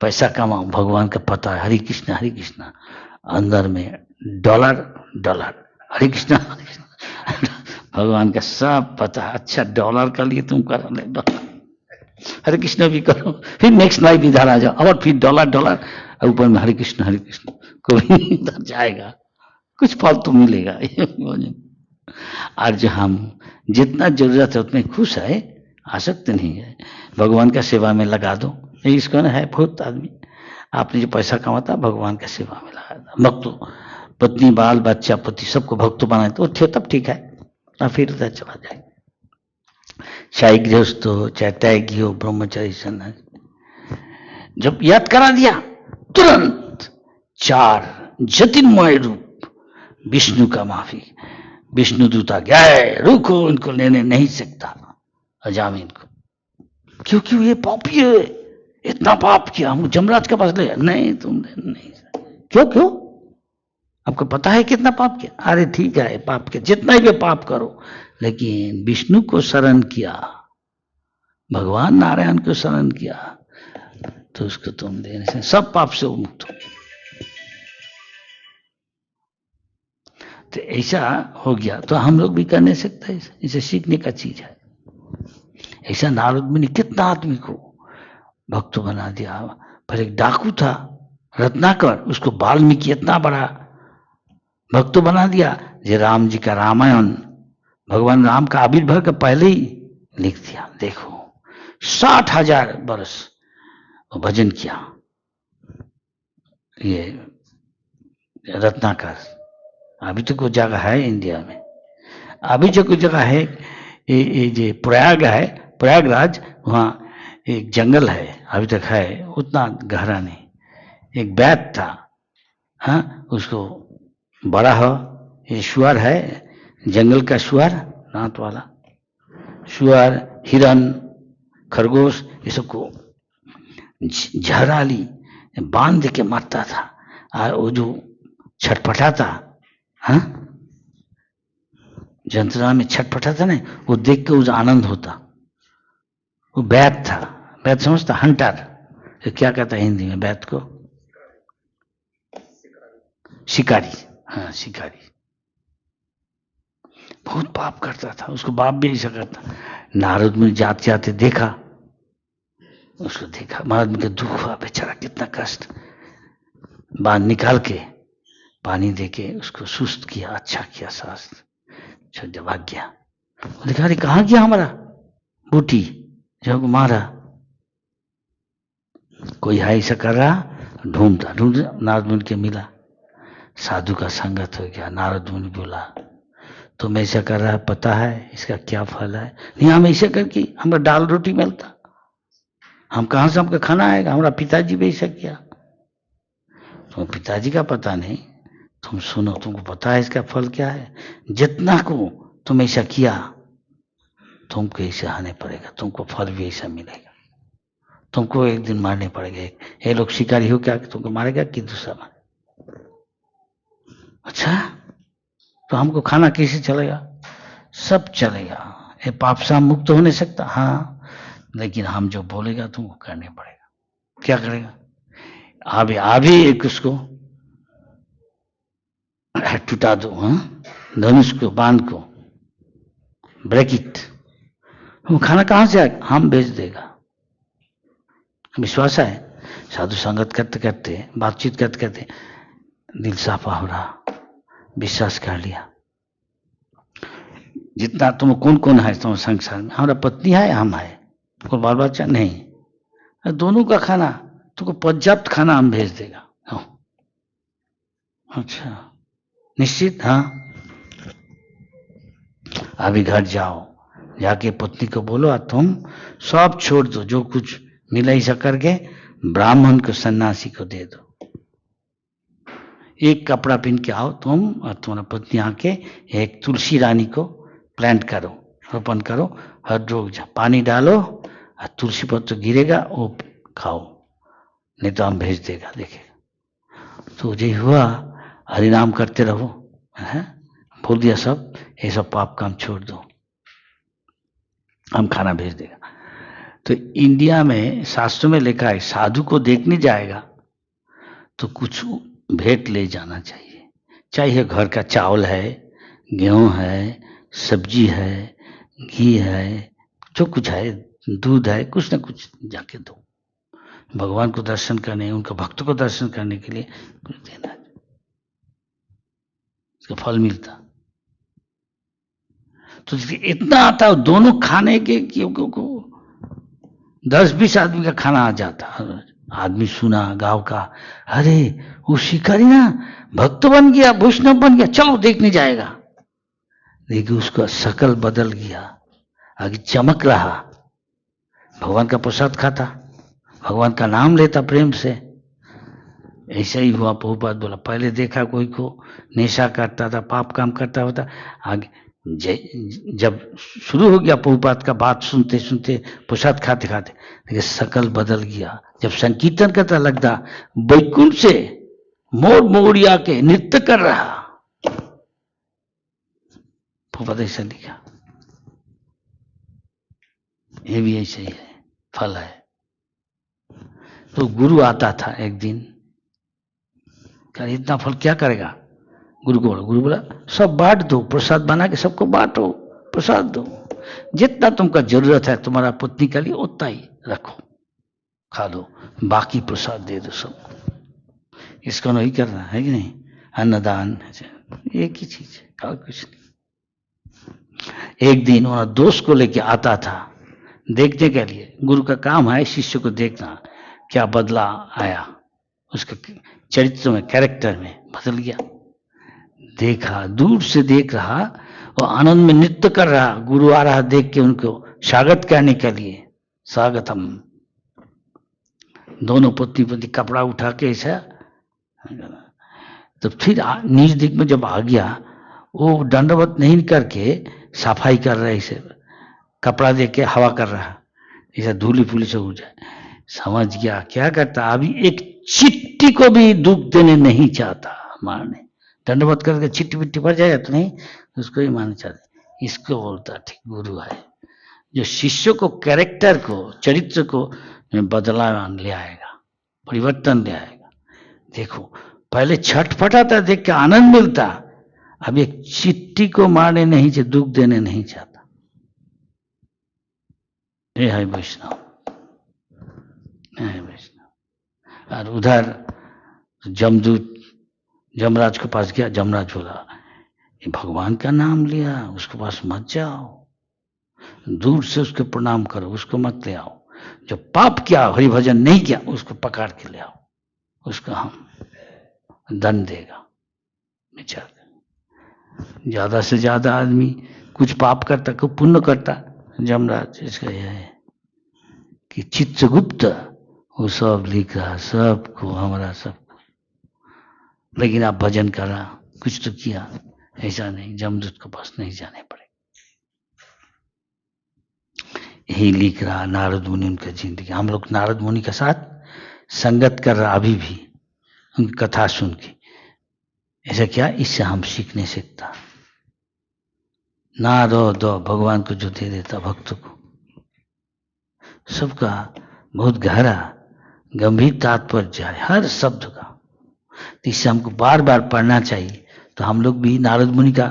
पैसा कमाओ, भगवान का पता है, हरे कृष्णा, अंदर में डॉलर हरे कृष्णा भगवान का सब पता है। अच्छा डॉलर का लिए तुम कर ले, हरे कृष्ण भी करो, फिर नेक्स्ट लाइफ इधर आ जाओ, और फिर डॉलर डॉलर, ऊपर में हरे कृष्ण कोई इधर जाएगा, कुछ फल तो मिलेगा। और जो हम जितना जरूरत है उतने खुश है, आसक्त नहीं है, भगवान का सेवा में लगा दो। इसको ना है बहुत आदमी, आपने जो पैसा कमाता भगवान का सेवा में लगा दो, भक्त पत्नी बाल बच्चा पति सबको भक्त बनाए तो तब ठीक है, और फिर उधर चला जाए। चाहे गृहस्थ हो चाहे त्यागी हो, ब्रह्मचारी सन्यासी, जब याद करा दिया तुरंत 4 ज्योतिर्मय रूप विष्णु का माफी, विष्णु दूत आ गया है, रुको इनको लेने नहीं सकता अजामिन को, क्योंकि ये पापी है, इतना पाप किया, हम जमराज के पास ले, नहीं तुम नहीं, क्यों आपको पता है कितना पाप किया? अरे ठीक है पाप किया, जितना ही पाप करो, लेकिन विष्णु को शरण किया, भगवान नारायण को शरण किया, तो उसको तुम देने से सब पाप से मुक्त हो। तो ऐसा हो गया, तो हम लोग भी कर नहीं सकते, इसे सीखने का चीज है। ऐसा नारद मुनि कितना आदमी को भक्त बना दिया। पर एक डाकू था रत्नाकर, उसको वाल्मीकि इतना बड़ा भक्त बना दिया, जो राम जी का रामायण भगवान राम का आविर्भाव का पहले ही लिख दिया। देखो 60,000 वर्ष भजन किया ये रत्नाकर। अभी तो कोई जगह है इंडिया में, अभी जो कोई जगह है ये जो प्रयाग है, प्रयागराज, वहाँ एक जंगल है अभी तक है, उतना गहरा नहीं। एक बैत था, हाँ, उसको बड़ा हो, ये शुअर है, जंगल का शुअर, दांत वाला शुअर, हिरन, खरगोश, ये सबको झराली बांध के मारता था, और वो जो छटपटाता, हाँ, जंत्रणा में छटपटाता ना, वो देख के उसे आनंद होता। वो बैत था, बैत समझता, हंटर, क्या कहता है हिंदी में बैत को? शिकारी, हाँ शिकारी। बहुत पाप करता था, उसको बाप भी ऐसा करता। नारद मुनि जाते जाते देखा, उसको देखा, नारद मुनि का दुख हुआ, बेचारा कितना कष्ट, बांध निकाल के पानी देके उसको सुस्त किया, अच्छा किया शास्त्र, जब भाग गया। देखा अरे कहाँ गया हमारा बूटी जो मारा, कोई है ऐसा कर रहा, ढूंढता नारद मुनि के मिला, साधु का संगत हो गया। नारद मुनि बोला तुम ऐसा कर रहा है, पता है इसका क्या फल है? नहीं, हम ऐसे करके हमारा दाल रोटी मिलता, हम कहाँ से हमका खाना आएगा, हमारा पिताजी भी ऐसा किया। तुम पिताजी का पता नहीं, तुम सुनो, तुमको पता है इसका फल क्या है? जितना को तुम ऐसा किया, तुमको ऐसा आने पड़ेगा, तुमको फल भी ऐसा मिलेगा, तुमको एक दिन मारने पड़ेगा। ये लोग शिकारी हो क्या तुमको मारेगा कि दूसरा मारे? अच्छा, तो हमको खाना कैसे चलेगा? सब चलेगा, ये पाप से हम मुक्त हो नहीं सकता, हाँ, लेकिन हम जो बोलेगा तुमको करने पड़ेगा। क्या करेगा? अभी एक उसको टूटा दो, हाँ, धनुष को, बांध को, ब्रेक इट। वो खाना कहां से आएगा? हम भेज देगा। विश्वास है। साधु संगत करते करते, बातचीत करते करते दिल साफा हो रहा, विश्वास कर लिया। जितना तुम कौन कौन है तुम संसार में? हमारा पत्नी है, हम है, कोई बाल बच्चा नहीं, दोनों का खाना तुमको पर्याप्त खाना हम भेज देगा। अच्छा निश्चित, हाँ। अभी घर जाओ, जाके पत्नी को बोलो तुम सब छोड़ दो, जो कुछ मिला ऐसा करके ब्राह्मण को, सन्यासी को दे दो, एक कपड़ा पहन के आओ तुम और तुम्हारा पत्नी आके, एक तुलसी रानी को प्लांट करो, रोपण करो, हर रोज पानी डालो और तुलसी पत्र गिरेगा वो खाओ, नहीं तो हम भेज देगा, देखेगा। तो जो हुआ, हरिनाम करते रहो, है बोल दिया सब, ये सब पाप काम छोड़ दो, हम खाना भेज देगा। तो इंडिया में शास्त्रों में लिखा है, साधु को देखने जाएगा तो कुछ भेंट ले जाना चाहिए, चाहे घर का चावल है, गेहूं है, सब्जी है, घी है, जो कुछ है दूध है, कुछ ना कुछ जाके दो। भगवान को दर्शन करने, उनके भक्तों को दर्शन करने के लिए कुछ देना, इसका फल मिलता। तो इतना आता, दोनों खाने के 10-20 आदमी का खाना आ जाता। आदमी सुना गांव का, अरे वो शिकारी ना भक्त बन गया, वैष्णव बन गया, चलो देखने जाएगा। देखिए उसका शकल बदल गया, आगे चमक रहा, भगवान का प्रसाद खाता, भगवान का नाम लेता प्रेम से। ऐसा ही हुआ। प्रभुपाद बोला, पहले देखा कोई को नेशा करता था, पाप काम करता होता, आगे जब शुरू हो गया प्रभुपाद का बात सुनते सुनते, प्रसाद खाते खाते, देखिए शकल बदल गया। जब संकीर्तन करता लगता बैकुंठ से मोड़ मोड़िया के नृत्य कर रहा। प्रभुपाद ऐसा लिखा। ये भी ऐसे ही है, फल है। तो गुरु आता था एक दिन, कहा इतना फल क्या करेगा? गुरु को बोला, गुरु बोला सब बांट दो, प्रसाद बना के सबको बांटो, प्रसाद दो, जितना तुमका जरूरत है तुम्हारा पत्नी के लिए उतना ही रखो, खा लो, बाकी प्रसाद दे दो सबको। इसको नहीं करना है कि नहीं? अन्नदान एक ही चीज है और कुछ नहीं। एक दिन वह दोस्त को लेके आता था देखने के लिए। गुरु का काम है शिष्य को देखना क्या बदला आया, उसके चरित्र में, कैरेक्टर में बदल गया। देखा, दूर से देख रहा, और आनंद में नृत्य कर रहा। गुरु आ रहा, देख के उनको स्वागत करने के लिए, स्वागतम। दोनों पत्नी पति कपड़ा उठा के ऐसा। तो फिर निज दिख में जब आ गया, वो दंडवत नहीं करके सफाई कर रहा है, इसे कपड़ा दे के हवा कर रहा, ऐसा धूली फूली से उड़ जाए। समझ गया क्या करता, अभी एक चिट्ठी को भी दुख देने नहीं चाहता मारने। दंडवत करके चिट्ठी विट्टी भर जाएगा तो नहीं, उसको ही मारना चाहते। इसको बोलता ठीक गुरु है, जो शिष्य को, कैरेक्टर को, चरित्र को बदलाव ले आएगा, परिवर्तन ले आएगा। देखो पहले छटपटाता, देख के आनंद मिलता, अब एक चिट्ठी को मारने नहीं चाहता, दुख देने नहीं चाहता। ये है वैष्णव, है वैष्णव। और उधर जमदूत जमराज के पास गया, जमराज बोला भगवान का नाम लिया, उसके पास मत जाओ, दूर से उसके प्रणाम करो, उसको मत ले आओ। जो पाप किया, हरिभजन नहीं किया, उसको पकड़ के ले आओ, उसका हम दंड देगा। विचार ज्यादा से ज्यादा आदमी कुछ पाप करता, कुछ पुण्य करता। जमराज इसका यह है कि चित्रगुप्त वो सब लिख रहा, सबको, हमारा सबको, लेकिन आप भजन करा, कुछ तो किया, ऐसा नहीं, जमदूत के पास नहीं जाने पड़े। यही लिख रहा नारद मुनि, उनका जिंदगी। हम लोग नारद मुनि के साथ संगत कर रहा अभी भी, उनकी कथा सुन के। ऐसा क्या, इससे हम सीख नहीं सकता। ना दो भगवान को जो दे देता भक्तों को, सबका बहुत गहरा गंभीर तात्पर्य है हर शब्द का। तो इससे हमको बार बार पढ़ना चाहिए। तो हम लोग भी नारद मुनि का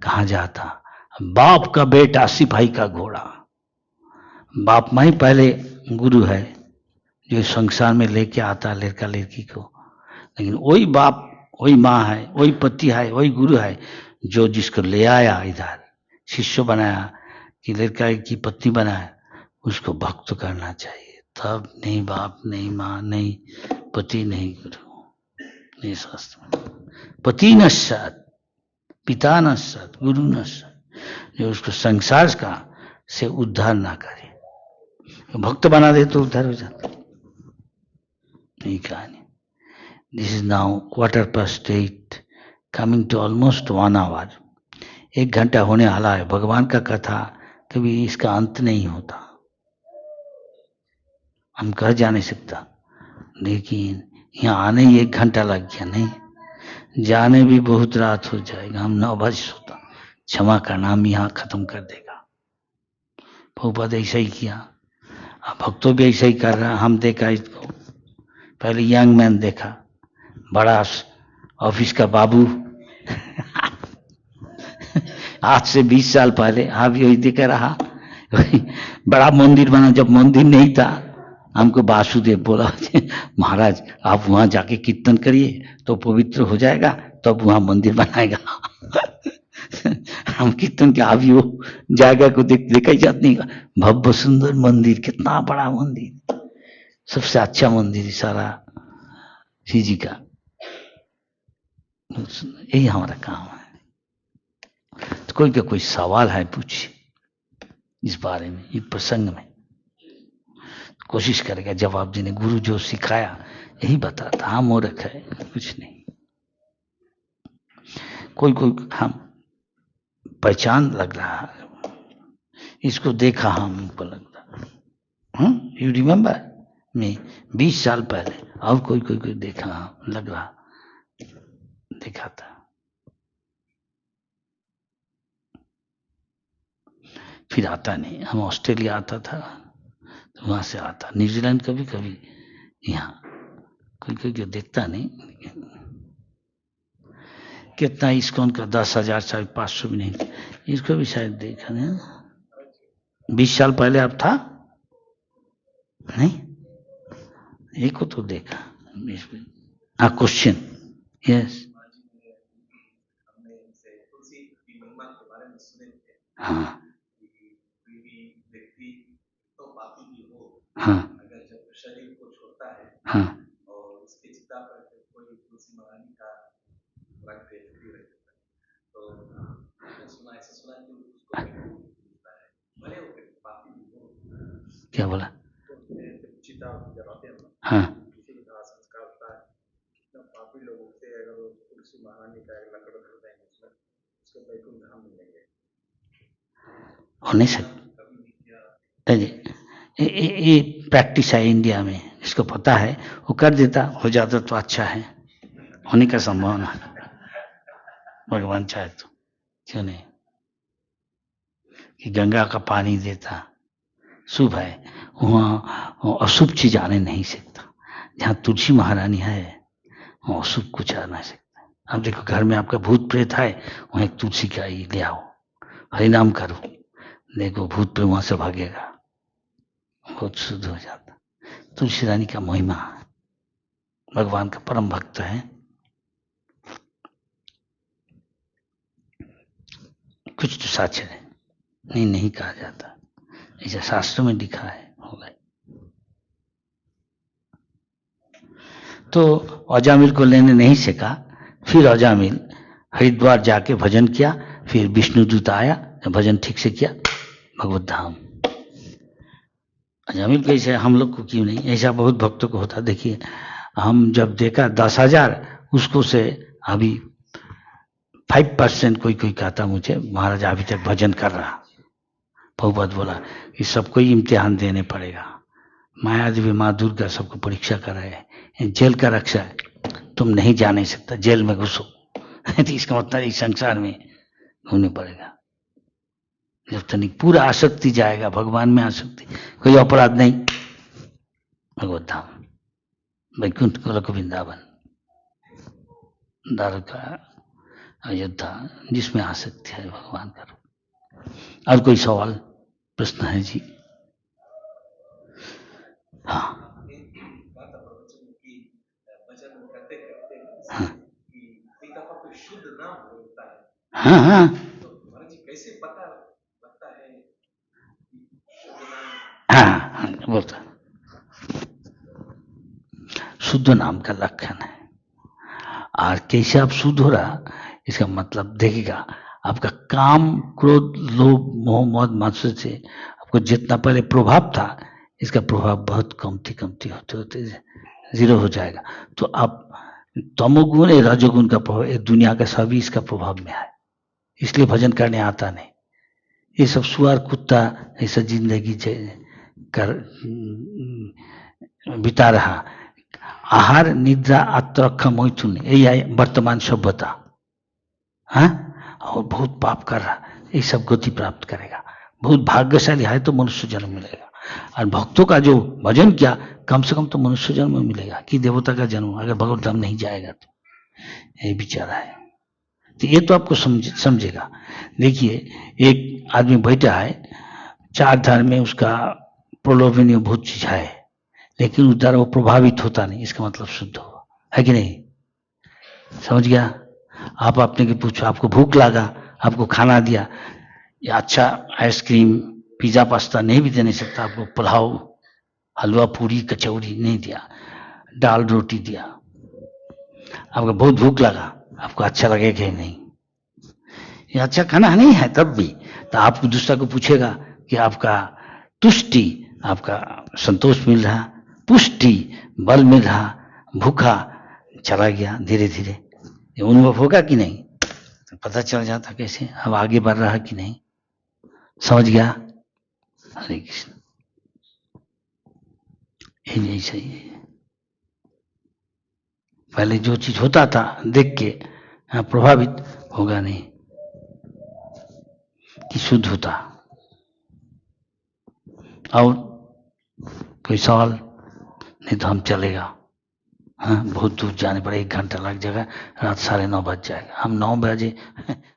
कहा जाता, बाप का बेटा सिपाही का घोड़ा। बाप माँ ही पहले गुरु है, जो संसार में लेके आता लड़का लड़की को। लेकिन वही बाप, वही माँ है, वही पति है, वही गुरु है, जो जिसको ले आया इधर, शिष्य बनाया, कि लड़का की पत्नी बनाया, उसको भक्त करना चाहिए। तब नहीं बाप, नहीं माँ, नहीं पति, नहीं गुरु, नहीं शास्त्र में। पति न सत, पिता न सत, गुरु न सत, जो उसको संसार का से उद्धार ना करे, भक्त बना दे तो उद्धार हो जाता। यही कहानी। This is now 8:15, coming to almost 1 hour। 1 घंटा होने वाला है। भगवान का कथा कभी इसका अंत नहीं होता, हम कह जा नहीं सकता। लेकिन यहाँ आने ही 1 घंटा लग गया, नहीं जाने भी बहुत रात हो जाएगा। हम 9 बजे सोता, क्षमा का नाम यहाँ खत्म कर देगा। प्रभुपाद ऐसा ही किया, भक्तों भी ऐसा ही कर रहा। हम देखा इसको, पहले यंग मैन देखा, बड़ा ऑफिस का बाबू आज से 20 साल पहले आप यही देखा रहा, बड़ा मंदिर बना, जब मंदिर नहीं था हमको वासुदेव बोला महाराज आप वहां जाके कीर्तन करिए तो पवित्र हो जाएगा, तब वहां मंदिर बनाएगा। हम कीर्तन के आवी हो जाएगा को देखा ही जात नहीं। भव्य सुंदर मंदिर, कितना बड़ा मंदिर, सबसे अच्छा मंदिर सारा श्री जी का। यही हमारा काम है। तो कोई का कोई सवाल है पूछिए इस बारे में, इस प्रसंग में कोशिश करेगा जवाब देने। गुरु जो सिखाया यही बताता, हाँ मूर्ख है कुछ नहीं। कोई कोई हम पहचान लग रहा है, इसको देखा हमको लग रहा, यू रिमेम्बर मैं 20 साल पहले, और कोई कोई कोई देखा लग रहा, देखा था। फिर आता नहीं, हम ऑस्ट्रेलिया आता था तो वहां से आता, न्यूजीलैंड कभी कभी, यहाँ कोई कोई को देखता नहीं। कितना इसको उनका 10,000 शायद 500 भी नहीं, इसको भी शायद देखा नहीं। 20 साल पहले आप था नहीं, एक को तो देखा। हाँ क्वेश्चन, यस, हाँ हाँ अगर जब शरीर को छोड़ता है हाँ और उसके चिता पर कोई तुलसी महारानी का रंग देती है, तो मैंने सुना, ऐसा सुना कि उसको मिलता है, भले वो पापी भी हो। क्या बोला? तो चिता जलाते हैं ना, हाँ किसी भी तरह संस्कार होता है, कितना पापी लोग होते हैं, अगर वो तुलसी महारानी का लकड़ धर देंगे उसमें, उसको वैकुंठ धाम मिलेंगे। हो नहीं सकता ये प्रैक्टिस है इंडिया में, इसको पता है वो कर देता, हो जाता तो अच्छा है, होने का संभावना भगवान चाहे तो, क्यों नहीं। कि गंगा का पानी देता शुभ है, वहाँ अशुभ चीज आने नहीं सकता। जहाँ तुलसी महारानी है वहाँ अशुभ कुछ आ नहीं सकता। अब देखो घर में आपका भूत प्रेत है, वहाँ एक तुलसी का ही ले आओ, हरिनाम करो, देखो भूत प्रेत वहां से भागेगा, बहुत शुद्ध हो जाता। तुलसी रानी का महिमा, भगवान का परम भक्त है। कुछ तो सच है, नहीं नहीं कहा जाता, ऐसा शास्त्रों में लिखा है, होगा। तो अजामिल को लेने नहीं सका, फिर अजामिल हरिद्वार जाके भजन किया, फिर विष्णुदूत आया, भजन ठीक से किया, भगवत धाम। अजामिल कैसे, हम लोग को क्यों नहीं, ऐसा बहुत भक्तों को होता। देखिए हम जब देखा 10,000 उसको से अभी 5% कोई कोई कहता मुझे महाराज अभी तक भजन कर रहा। प्रभुपाद बोला कि सबको ही इम्तिहान देने पड़ेगा, माया देवी माँ दुर्गा सबको परीक्षा कर रहे हैं, जेल का रक्षा है, तुम नहीं जा नहीं सकता, जेल में घुसो। तो इसका मतलब इस संसार में घूमने पड़ेगा, जब तक पूरा आसक्ति जाएगा, भगवान में आसक्ति, कोई अपराध नहीं, भगवत धाम, वैकुंठ गोलक वृंदावन, द्वारका, अयोध्या, जिसमें आसक्ति है भगवान का। और कोई सवाल प्रश्न है जी? हाँ हाँ हाँ कैसे पता लगता है हाँ हाँ बोलता, शुद्ध नाम का लक्षण है। और कैसे आप शुद्ध हो रहा, इसका मतलब देखिएगा, आपका काम क्रोध लोभ मोह मद मात्सर्य से आपको जितना पहले प्रभाव था, इसका प्रभाव बहुत कमती होते होते जीरो हो जाएगा। तो आप तमोगुण या रजोगुण का प्रभाव, ये दुनिया का सभी इसका प्रभाव में है, इसलिए भजन करने आता नहीं। ये सब सुअर कुत्ता ऐसा जिंदगी कर बिता रहा, आहार निद्रा आत्मरक्षा मैथुन, यही है वर्तमान सभ्यता। हाँ, और बहुत पाप कर रहा, ये सब गति प्राप्त करेगा। बहुत भाग्यशाली है तो मनुष्य जन्म मिलेगा, और भक्तों का जो भजन किया कम से कम तो मनुष्य जन्म में मिलेगा, कि देवता का जन्म, अगर भगवत धाम नहीं जाएगा तो ये विचारा है। तो ये तो आपको समझेगा। देखिए एक आदमी बैठा है, चार धार में उसका प्रलोभनीय बहुत चीज है, लेकिन उस द्वारा वो प्रभावित होता नहीं, इसका मतलब शुद्ध हुआ, है कि नहीं? समझ गया? आप अपने के पूछो, आपको भूख लगा, आपको खाना दिया, या अच्छा आइसक्रीम पिज्जा पास्ता नहीं भी दे नहीं सकता, आपको पुलाव हलवा पूरी कचौरी नहीं दिया, दाल रोटी दिया, आपको बहुत भूख लगा, आपको अच्छा लगेगा कि नहीं? ये अच्छा खाना नहीं है, तब भी तो आप दूसरा को पूछेगा कि आपका तुष्टि, आपका संतोष मिल रहा, पुष्टि बल मिल रहा, भूखा चला गया धीरे धीरे, ये अनुभव होगा कि नहीं? तो पता चल जाता कैसे अब आगे बढ़ रहा कि नहीं। समझ गया? हरे कृष्ण। यही सही है। पहले जो चीज होता था देख के प्रभावित होगा नहीं कि शुद्ध होता। और कोई सवाल? नहीं तो हम चलेगा। हाँ, बहुत दूर जाने पर 1 घंटा लग जाएगा, रात 9:30 बज जाएगा। हम 9 बजे